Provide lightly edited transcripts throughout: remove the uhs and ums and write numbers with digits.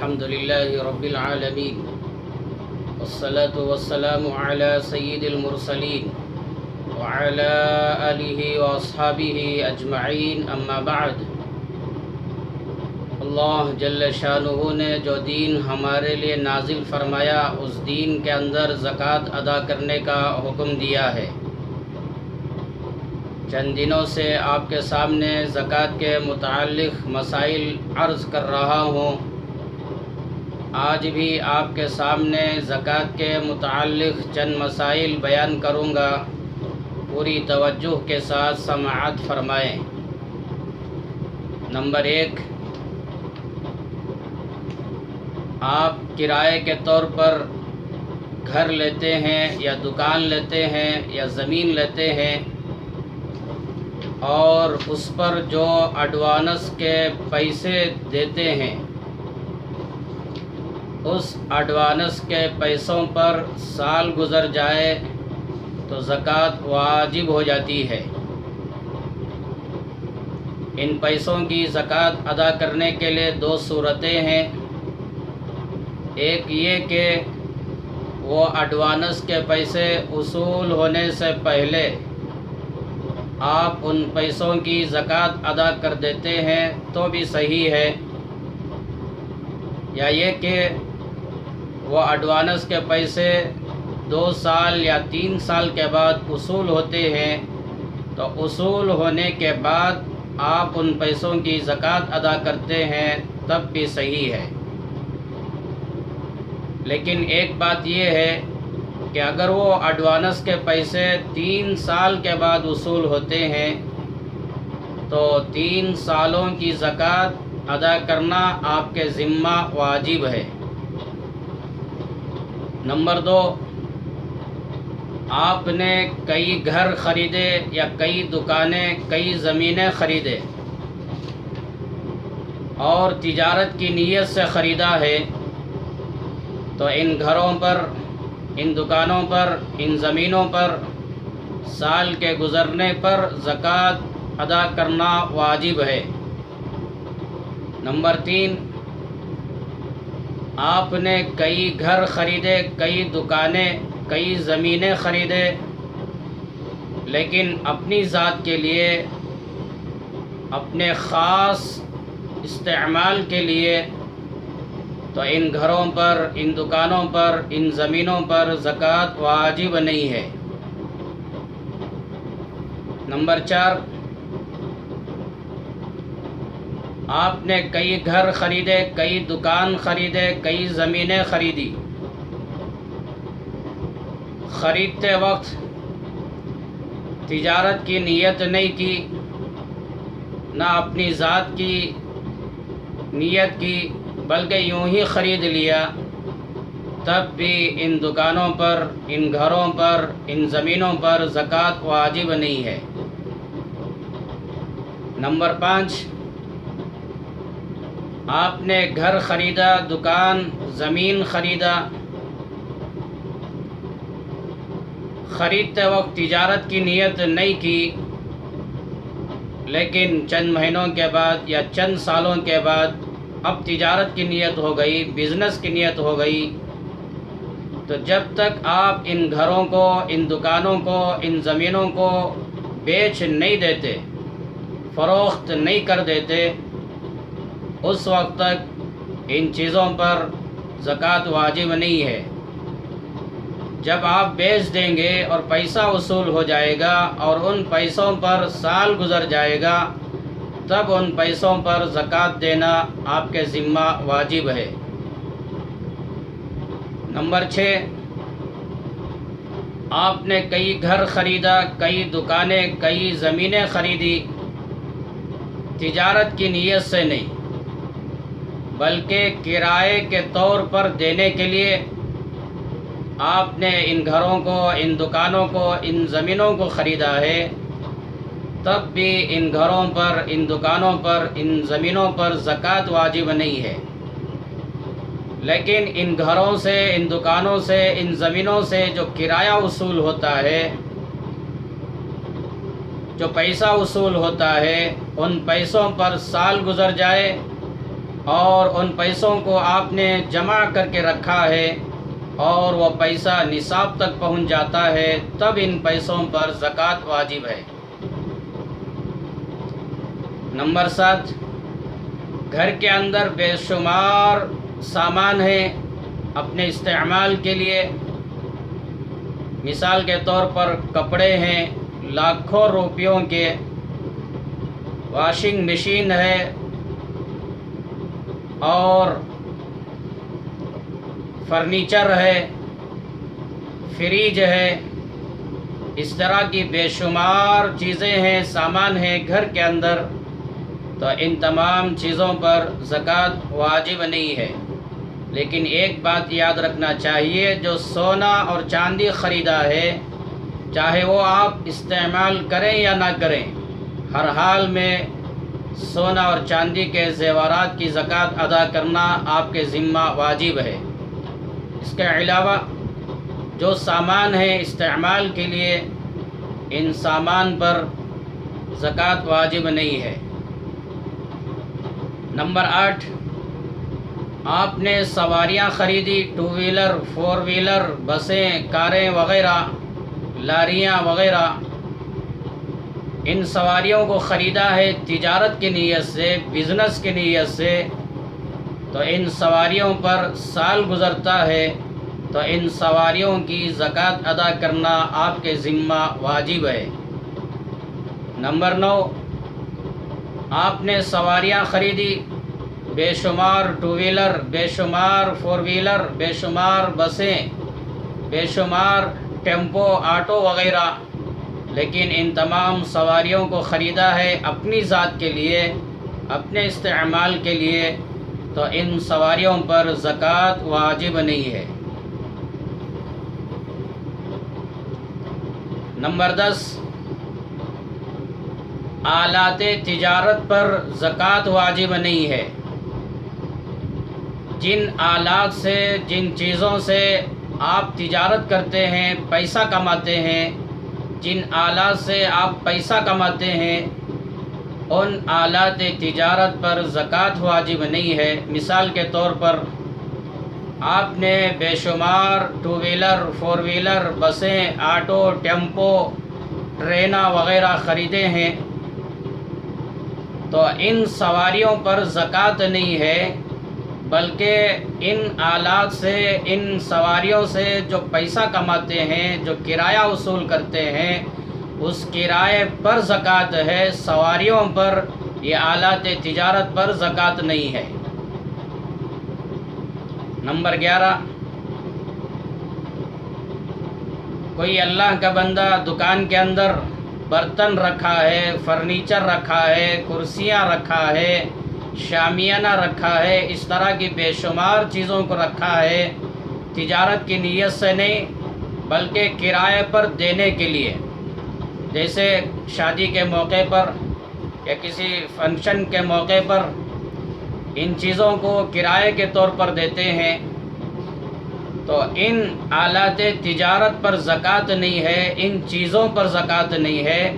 الحمد لله رب العالمين والصلاة والسلام على سيد المرسلين وعلى آله وأصحابه أجمعين أما بعد۔ اللہ جل شانہ نے جو دین ہمارے لیے نازل فرمایا، اس دین کے اندر زکوٰۃ ادا کرنے کا حکم دیا ہے۔ چند دنوں سے آپ کے سامنے زکوٰۃ کے متعلق مسائل عرض کر رہا ہوں۔ آج بھی آپ کے سامنے زکوٰۃ کے متعلق چند مسائل بیان کروں گا، پوری توجہ کے ساتھ سماعت فرمائیں۔ نمبر 1، آپ کرائے کے طور پر گھر لیتے ہیں یا دکان لیتے ہیں یا زمین لیتے ہیں، اور اس پر جو ایڈوانس کے پیسے دیتے ہیں، اس ایڈوانس کے پیسوں پر سال گزر جائے تو زکوٰۃ واجب ہو جاتی ہے۔ ان پیسوں کی زکوٰۃ ادا کرنے کے لیے دو صورتیں ہیں۔ ایک یہ کہ وہ ایڈوانس کے پیسے وصول ہونے سے پہلے آپ ان پیسوں کی زکوٰۃ ادا کر دیتے ہیں تو بھی صحیح ہے، یا یہ کہ وہ ایڈوانس کے پیسے 2 سال یا 3 سال کے بعد وصول ہوتے ہیں، تو وصول ہونے کے بعد آپ ان پیسوں کی زکوٰۃ ادا کرتے ہیں تب بھی صحیح ہے۔ لیکن ایک بات یہ ہے کہ اگر وہ ایڈوانس کے پیسے 3 سال کے بعد وصول ہوتے ہیں تو 3 سالوں کی زکوٰۃ ادا کرنا آپ کے ذمہ واجب ہے۔ نمبر 2، آپ نے کئی گھر خریدے یا کئی دکانیں، کئی زمینیں خریدے اور تجارت کی نیت سے خریدا ہے، تو ان گھروں پر، ان دکانوں پر، ان زمینوں پر سال کے گزرنے پر زکوٰۃ ادا کرنا واجب ہے۔ نمبر 3، آپ نے کئی گھر خریدے، کئی دکانیں، کئی زمینیں خریدے، لیکن اپنی ذات کے لیے، اپنے خاص استعمال کے لیے، تو ان گھروں پر، ان دکانوں پر، ان زمینوں پر زکوٰۃ واجب نہیں ہے۔ نمبر 4، آپ نے کئی گھر خریدے، کئی دکان خریدے، کئی زمینیں خریدی، خریدتے وقت تجارت کی نیت نہیں کی، نہ اپنی ذات کی نیت کی، بلکہ یوں ہی خرید لیا، تب بھی ان دکانوں پر، ان گھروں پر، ان زمینوں پر زکوٰۃ واجب نہیں ہے۔ نمبر 5، آپ نے گھر خریدا، دکان، زمین خریدا، خریدتے وقت تجارت کی نیت نہیں کی، لیکن چند مہینوں کے بعد یا چند سالوں کے بعد اب تجارت کی نیت ہو گئی، بزنس کی نیت ہو گئی، تو جب تک آپ ان گھروں کو، ان دکانوں کو، ان زمینوں کو بیچ نہیں دیتے، فروخت نہیں کر دیتے، اس وقت تک ان چیزوں پر زکوٰۃ واجب نہیں ہے۔ جب آپ بیچ دیں گے اور پیسہ وصول ہو جائے گا اور ان پیسوں پر سال گزر جائے گا، تب ان پیسوں پر زکوٰۃ دینا آپ کے ذمہ واجب ہے۔ نمبر 6، آپ نے کئی گھر خریدا، کئی دکانیں، کئی زمینیں خریدی، تجارت کی نیت سے نہیں، بلکہ کرائے کے طور پر دینے کے لیے آپ نے ان گھروں کو، ان دکانوں کو، ان زمینوں کو خریدا ہے، تب بھی ان گھروں پر، ان دکانوں پر، ان زمینوں پر زکوٰۃ واجب نہیں ہے۔ لیکن ان گھروں سے، ان دکانوں سے، ان زمینوں سے جو کرایہ وصول ہوتا ہے، جو پیسہ وصول ہوتا ہے، ان پیسوں پر سال گزر جائے اور ان پیسوں کو آپ نے جمع کر کے رکھا ہے اور وہ پیسہ نصاب تک پہنچ جاتا ہے، تب ان پیسوں پر زکوٰۃ واجب ہے۔ نمبر 7، گھر کے اندر بے شمار سامان ہیں اپنے استعمال کے لیے، مثال کے طور پر کپڑے ہیں لاکھوں روپیوں کے، واشنگ مشین ہے اور فرنیچر ہے، فریج ہے، اس طرح کی بے شمار چیزیں ہیں، سامان ہیں گھر کے اندر، تو ان تمام چیزوں پر زکوٰۃ واجب نہیں ہے۔ لیکن ایک بات یاد رکھنا چاہیے، جو سونا اور چاندی خریدا ہے، چاہے وہ آپ استعمال کریں یا نہ کریں، ہر حال میں سونا اور چاندی کے زیورات کی زکوٰۃ ادا کرنا آپ کے ذمہ واجب ہے۔ اس کے علاوہ جو سامان ہے استعمال کے لیے، ان سامان پر زکوٰۃ واجب نہیں ہے۔ نمبر 8، آپ نے سواریاں خریدی، 2 ویلر 4 ویلر، بسیں، کاریں وغیرہ، لاریاں وغیرہ، ان سواریوں کو خریدا ہے تجارت کی نیت سے، بزنس کی نیت سے، تو ان سواریوں پر سال گزرتا ہے تو ان سواریوں کی زکوٰۃ ادا کرنا آپ کے ذمہ واجب ہے۔ نمبر 9، آپ نے سواریاں خریدی، بے شمار 2 ویلر، بے شمار 4 ویلر، بے شمار بسیں، بے شمار ٹیمپو، آٹو وغیرہ، لیکن ان تمام سواریوں کو خریدا ہے اپنی ذات کے لیے، اپنے استعمال کے لیے، تو ان سواریوں پر زکوٰۃ واجب نہیں ہے۔ نمبر 10، آلات تجارت پر زکوٰۃ واجب نہیں ہے۔ جن آلات سے، جن چیزوں سے آپ تجارت کرتے ہیں، پیسہ کماتے ہیں، جن آلات سے آپ پیسہ کماتے ہیں، ان آلات تجارت پر زکوٰۃ واجب نہیں ہے۔ مثال کے طور پر آپ نے بے شمار 2 ویلر 4 ویلر، بسیں، آٹو، ٹیمپو، ٹریناں وغیرہ خریدے ہیں، تو ان سواریوں پر زکوٰۃ نہیں ہے، بلکہ ان آلات سے، ان سواریوں سے جو پیسہ کماتے ہیں، جو کرایہ وصول کرتے ہیں، اس کرائے پر زکوٰۃ ہے، سواریوں پر، یہ آلات تجارت پر زکوٰۃ نہیں ہے۔ نمبر 11، کوئی اللہ کا بندہ دکان کے اندر برتن رکھا ہے، فرنیچر رکھا ہے، کرسیاں رکھا ہے، شامیانہ رکھا ہے، اس طرح کی بے شمار چیزوں کو رکھا ہے، تجارت کی نیت سے نہیں بلکہ کرائے پر دینے کے لیے، جیسے شادی کے موقع پر یا کسی فنکشن کے موقع پر ان چیزوں کو کرائے کے طور پر دیتے ہیں، تو ان آلات تجارت پر زکوٰۃ نہیں ہے، ان چیزوں پر زکوٰۃ نہیں ہے،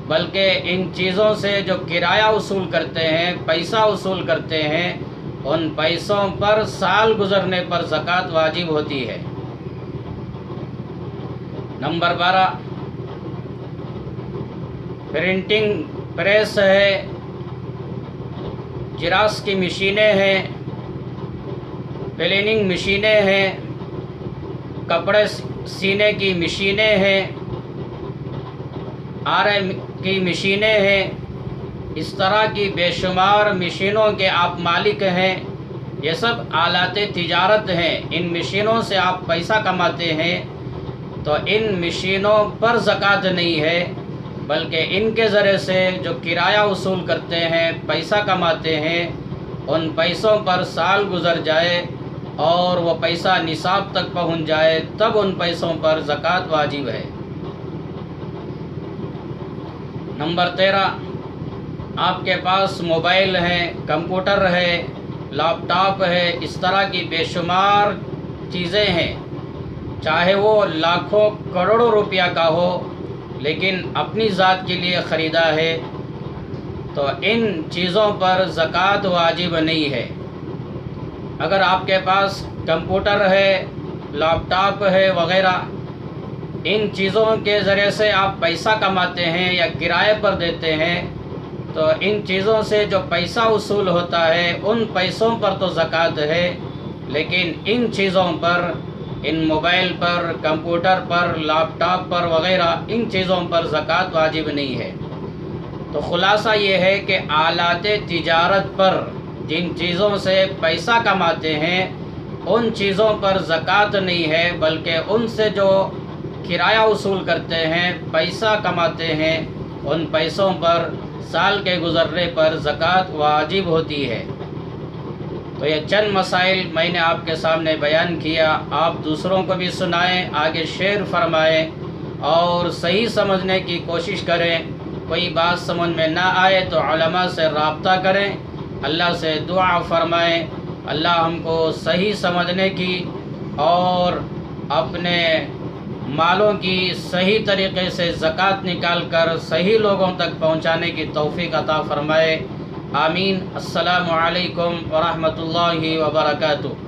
بلکہ ان چیزوں سے جو کرایہ وصول کرتے ہیں، پیسہ وصول کرتے ہیں، ان پیسوں پر سال گزرنے پر زکوٰۃ واجب ہوتی ہے۔ نمبر 12، پرنٹنگ پریس ہے، جراکس کی مشینیں ہیں، پلیننگ مشینیں ہیں، کپڑے سینے کی مشینیں ہیں، آرے کی مشینیں ہیں، اس طرح کی بے شمار مشینوں کے آپ مالک ہیں، یہ سب آلات تجارت ہیں، ان مشینوں سے آپ پیسہ کماتے ہیں، تو ان مشینوں پر زکوٰۃ نہیں ہے، بلکہ ان کے ذریعے سے جو کرایہ وصول کرتے ہیں، پیسہ کماتے ہیں، ان پیسوں پر سال گزر جائے اور وہ پیسہ نصاب تک پہنچ جائے، تب ان پیسوں پر زکوٰۃ واجب ہے۔ نمبر 13، آپ کے پاس موبائل ہے، کمپیوٹر ہے، لیپ ٹاپ ہے، اس طرح کی بے شمار چیزیں ہیں، چاہے وہ لاکھوں کروڑوں روپیہ کا ہو، لیکن اپنی ذات کے لیے خریدا ہے، تو ان چیزوں پر زکوٰۃ واجب نہیں ہے۔ اگر آپ کے پاس کمپیوٹر ہے، لیپ ٹاپ ہے وغیرہ، ان چیزوں کے ذریعے سے آپ پیسہ کماتے ہیں یا کرائے پر دیتے ہیں، تو ان چیزوں سے جو پیسہ وصول ہوتا ہے ان پیسوں پر تو زکوٰۃ ہے، لیکن ان چیزوں پر، ان موبائل پر، کمپیوٹر پر، لیپ ٹاپ پر وغیرہ، ان چیزوں پر زکوٰۃ واجب نہیں ہے۔ تو خلاصہ یہ ہے کہ آلات تجارت پر، جن چیزوں سے پیسہ کماتے ہیں ان چیزوں پر زکوٰۃ نہیں ہے، بلکہ ان سے جو کرایہ وصول کرتے ہیں، پیسہ کماتے ہیں، ان پیسوں پر سال کے گزرنے پر زکوٰۃ واجب ہوتی ہے۔ تو یہ چند مسائل میں نے آپ کے سامنے بیان کیا، آپ دوسروں کو بھی سنائیں، آگے شیئر فرمائیں اور صحیح سمجھنے کی کوشش کریں۔ کوئی بات سمجھ میں نہ آئے تو علماء سے رابطہ کریں، اللہ سے دعا فرمائیں، اللہ ہم کو صحیح سمجھنے کی اور اپنے مالوں کی صحیح طریقے سے زکوٰۃ نکال کر صحیح لوگوں تک پہنچانے کی توفیق عطا فرمائے۔ آمین۔ السلام علیکم ورحمۃ اللہ وبرکاتہ۔